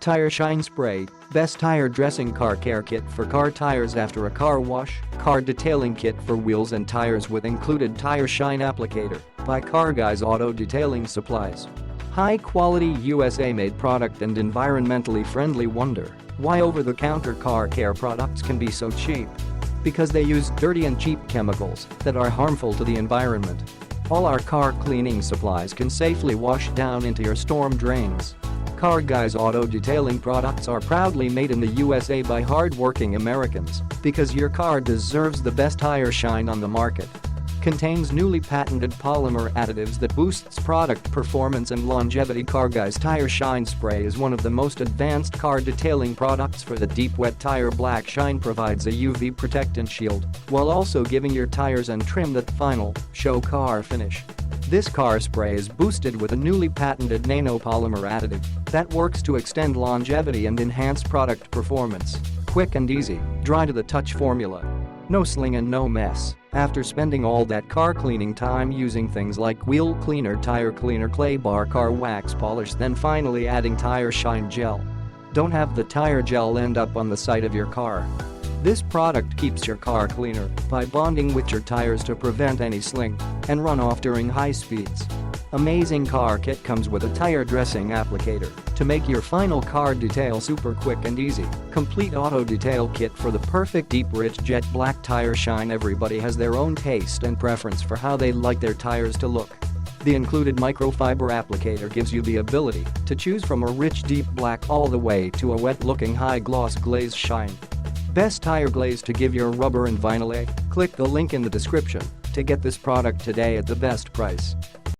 Tire Shine Spray, best tire dressing car care kit for car tires after a car wash, car detailing kit for wheels and tires with included tire shine applicator by Car Guys Auto Detailing Supplies. High-quality USA-made product and environmentally friendly. Wonder why over-the-counter car care products can be so cheap? Because they use dirty and cheap chemicals that are harmful to the environment. All our car cleaning supplies can safely wash down into your storm drains. Car Guys Auto Detailing products are proudly made in the USA by hard-working Americans because your car deserves the best tire shine on the market. Contains newly patented polymer additives that boosts product performance and longevity. Car Guys Tire Shine Spray is one of the most advanced car detailing products for the deep wet tire. Black Shine provides a UV protectant shield while also giving your tires and trim that final, show car finish. This car spray is boosted with a newly patented nano polymer additive that works to extend longevity and enhance product performance. Quick and easy, dry to the touch formula. No sling and no mess. After spending all that car cleaning time using things like wheel cleaner, tire cleaner, clay bar, car wax polish, then finally adding tire shine gel. Don't have the tire gel end up on the side of your car. This product keeps your car cleaner by bonding with your tires to prevent any sling and runoff during high speeds. Amazing car kit comes with a tire dressing applicator to make your final car detail super quick and easy. Complete auto detail kit for the perfect deep rich jet black tire shine. Everybody has their own taste and preference for how they like their tires to look. The included microfiber applicator gives you the ability to choose from a rich deep black all the way to a wet looking high gloss glaze shine. Best tire glaze to give your rubber and vinyl a. Click the link in the description to get this product today at the best price.